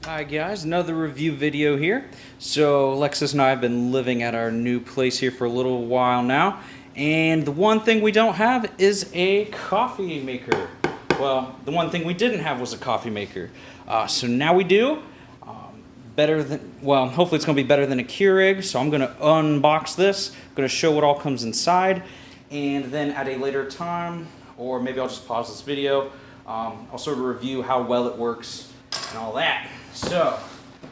Hi guys, another review video here. So Alexis and I have been living at our new place here for a little while now, and the one thing we don't have is a coffee maker. Well, the one thing we didn't have was a coffee maker. So now we do. Hopefully it's going to be better than a Keurig, so I'm going to unbox this. I'm going to show what all comes inside, and then at a later time, or maybe I'll just pause this video, I'll sort of review how well it works and all that. So,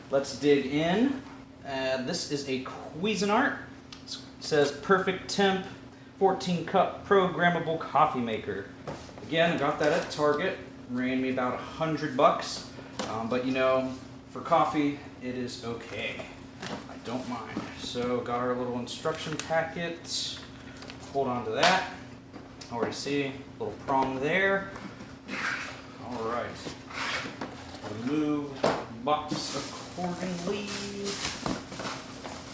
let's dig in. This is a Cuisinart. It says perfect temp, 14 cup programmable coffee maker. Again, I got that at Target. Ran me about $100, but you know, for coffee, it is okay. I don't mind. So, got our little instruction packet. Hold on to that. Already see a little prong there. All right. Remove box accordingly. Let's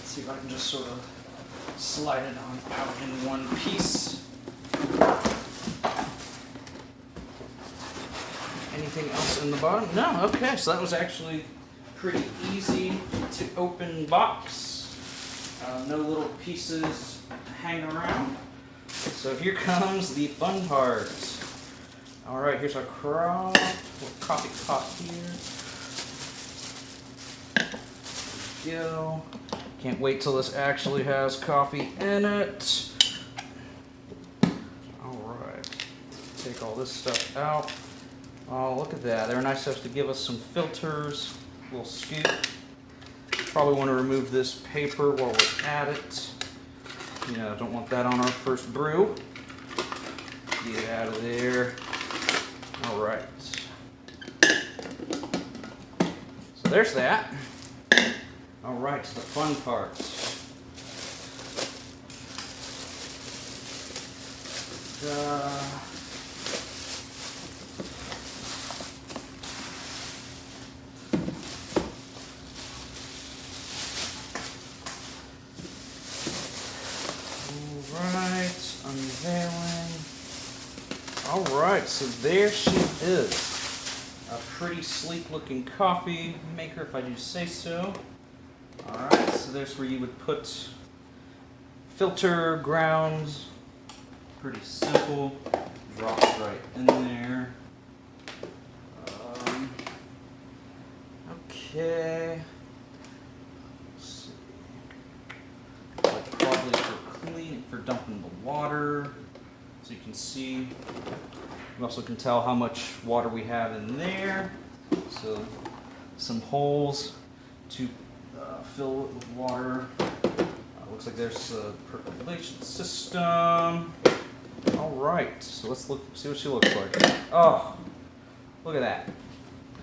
see if I can just sort of slide it on out in one piece. Anything else in the bottom? No, okay, so that was actually pretty easy to open box. No little pieces hang around. So here comes the fun part. All right, here's our coffee pot here. There we go. Can't wait till this actually has coffee in it. All right, take all this stuff out. Oh, look at that. They're nice enough to give us some filters. A little scoop. Probably want to remove this paper while we're at it. You know, don't want that on our first brew. Get it out of there. All right. So there's that. All right, the fun part. All right, unveiling. All right, so there she is. A pretty sleek looking coffee maker, if I do say so. Alright, so there's where you would put filter, grounds. Pretty simple. Drops right in there. Okay. Let's see. Like probably for dumping the water. So you can see. You also can tell how much water we have in there. So some holes to fill it with water. Looks like there's a percolation system. All right, so let's see what she looks like. Oh, look at that.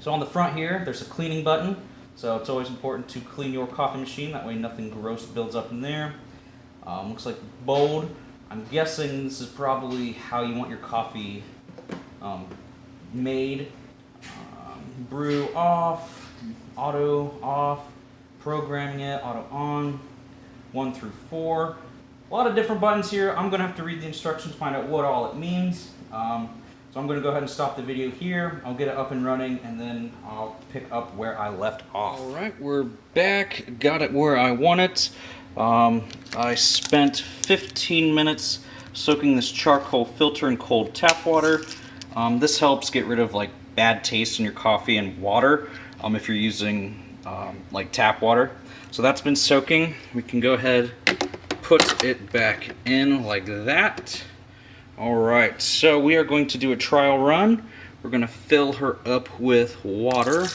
So on the front here, there's a cleaning button. So it's always important to clean your coffee machine. That way nothing gross builds up in there. Looks like bold. I'm guessing this is probably how you want your coffee made. Brew off, auto off, programming it, auto on, 1 through 4. A lot of different buttons here. I'm going to have to read the instructions to find out what all it means. So I'm going to go ahead and stop the video here. I'll get it up and running, and then I'll pick up where I left off. All right, we're back. Got it where I want it. I spent 15 minutes soaking this charcoal filter in cold tap water. This helps get rid of like bad taste in your coffee and water if you're using like tap water. So that's been soaking. We can go ahead, put it back in like that. All right, so we are going to do a trial run. We're going to fill her up with water.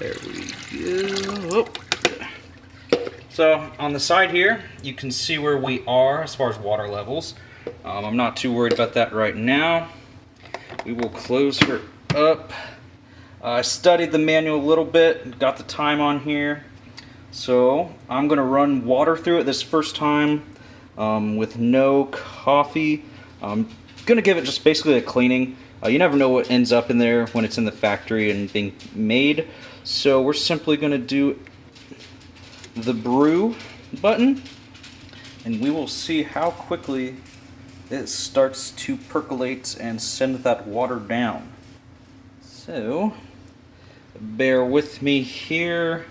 There we go. Oh. So on the side here, you can see where we are as far as water levels. I'm not too worried about that right now. We will close her up. I studied the manual a little bit, got the time on here. So I'm going to run water through it this first time with no coffee. I'm going to give it just basically a cleaning. You never know what ends up in there when it's in the factory and being made. So we're simply going to do the brew button, and we will see how quickly it starts to percolate and send that water down. So, bear with me here.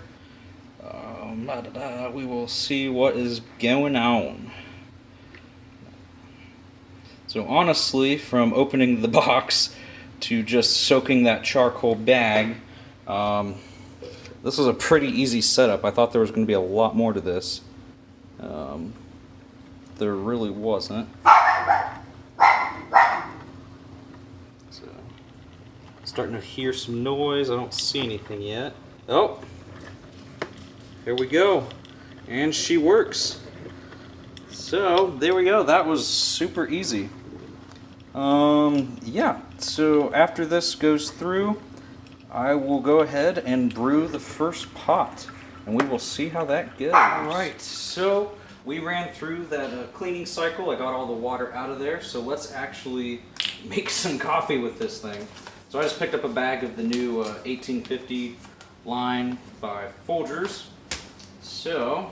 We will see what is going on. So honestly, from opening the box to just soaking that charcoal bag, this was a pretty easy setup. I thought there was going to be a lot more to this. There really wasn't. So, starting to hear some noise. I don't see anything yet. Oh! There we go. And she works. So, there we go. That was super easy. Yeah. So, after this goes through, I will go ahead and brew the first pot. And we will see how that goes. Alright, so we ran through that cleaning cycle. I got all the water out of there. So, let's actually make some coffee with this thing. So, I just picked up a bag of the new 1850 line by Folgers. So,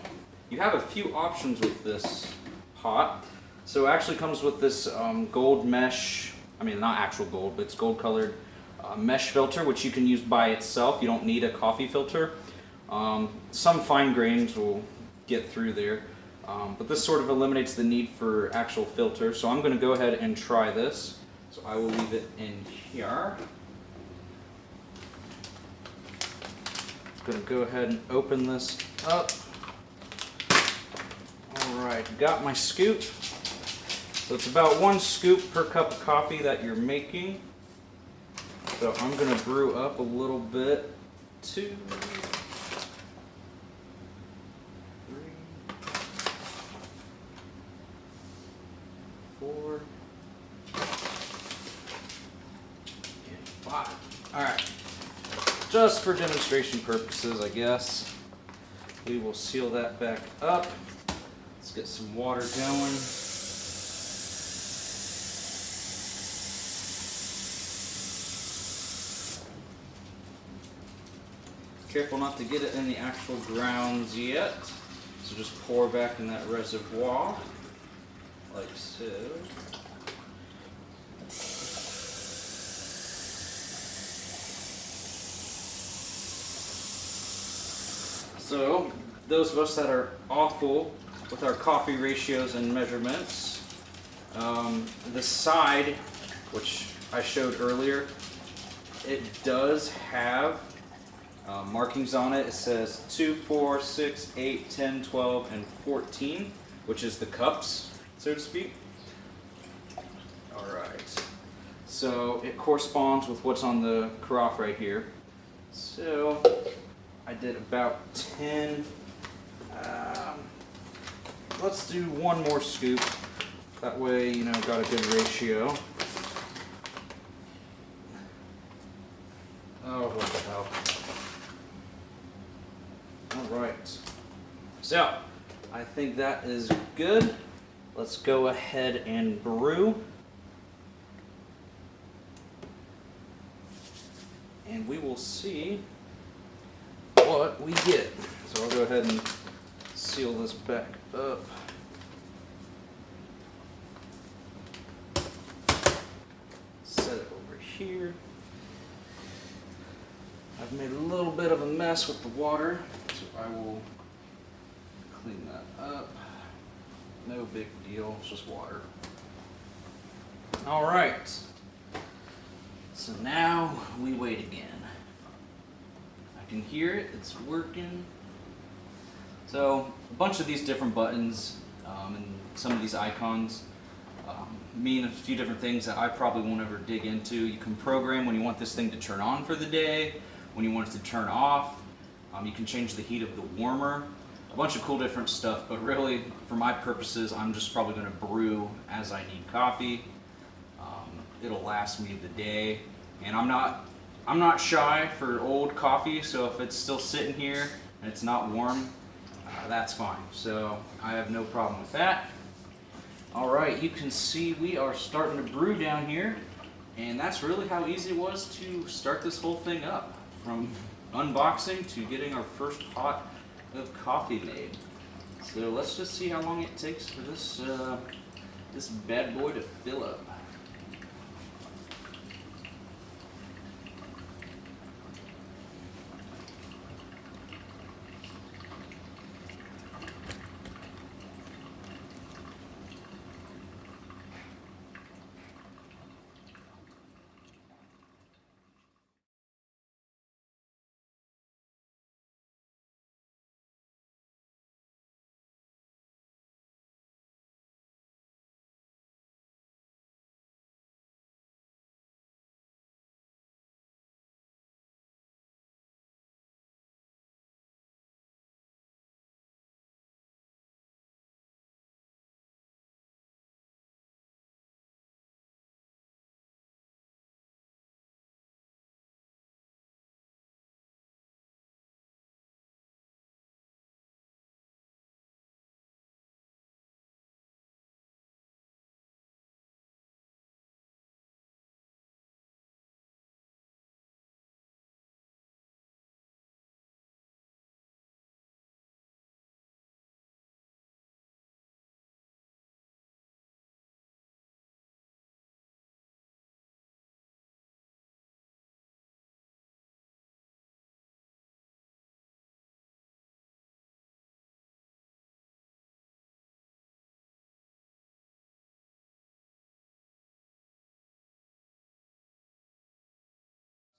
you have a few options with this pot. So it actually comes with this gold mesh, I mean not actual gold, but it's gold colored mesh filter, which you can use by itself. You don't need a coffee filter. Some fine grains will get through there, but this sort of eliminates the need for actual filter. So I'm going to go ahead and try this. So I will leave it in here. Going to go ahead and open this up. Alright, got my scoop. So it's about 1 scoop per cup of coffee that you're making. So I'm going to brew up a little bit. 2, 3, 4, and 5. Alright. Just for demonstration purposes, I guess. We will seal that back up. Let's get some water going. Careful not to get it in the actual grounds yet. So just pour back in that reservoir, like so. So, those of us that are awful with our coffee ratios and measurements, the side, which I showed earlier, it does have markings on it. It says 2, 4, 6, 8, 10, 12, and 14, which is the cups, so to speak. Alright, so it corresponds with what's on the carafe right here. So, I did about 10. Let's do 1 more scoop. That way, you know, got a good ratio. Oh, what the hell. Alright. So, I think that is good. Let's go ahead and brew. And we will see what we get. So I'll go ahead and seal this back up. Set it over here. I've made a little bit of a mess with the water, so I will clean that up. No big deal, it's just water. Alright. So now we wait again. I can hear it, it's working. So a bunch of these different buttons and some of these icons mean a few different things that I probably won't ever dig into. You can program when you want this thing to turn on for the day, when you want it to turn off. You can change the heat of the warmer. A bunch of cool different stuff, but really for my purposes I'm just probably going to brew as I need coffee. It'll last me the day, and I'm not shy for old coffee, so if it's still sitting here and it's not warm, that's fine. So I have no problem with that. Alright, you can see we are starting to brew down here, and that's really how easy it was to start this whole thing up, from unboxing to getting our first pot of coffee made. So let's just see how long it takes for this this bad boy to fill up.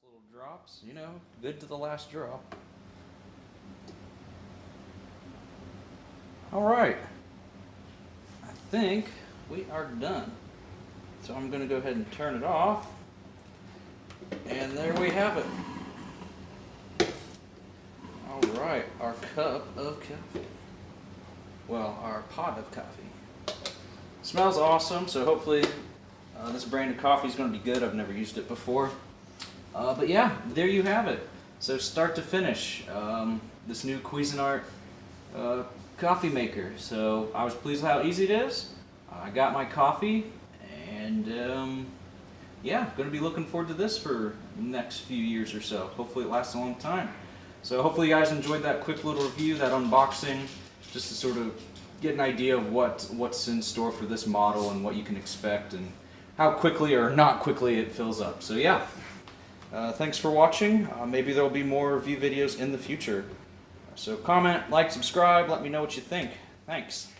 Little drops, you know, good to the last drop. All right, I think we are done. So I'm gonna go ahead and turn it off. And there we have it. All right, our cup of coffee. Well, our pot of coffee. Smells awesome, so hopefully this brand of coffee is gonna be good. I've never used it before. But yeah, there you have it. So start to finish, this new Cuisinart coffee maker. So I was pleased with how easy it is. I got my coffee, and yeah, going to be looking forward to this for the next few years or so. Hopefully it lasts a long time. So hopefully you guys enjoyed that quick little review, that unboxing, just to sort of get an idea of what's in store for this model and what you can expect and how quickly or not quickly it fills up. So yeah. Thanks for watching. Maybe there'll be more review videos in the future. So comment, like, subscribe, let me know what you think. Thanks.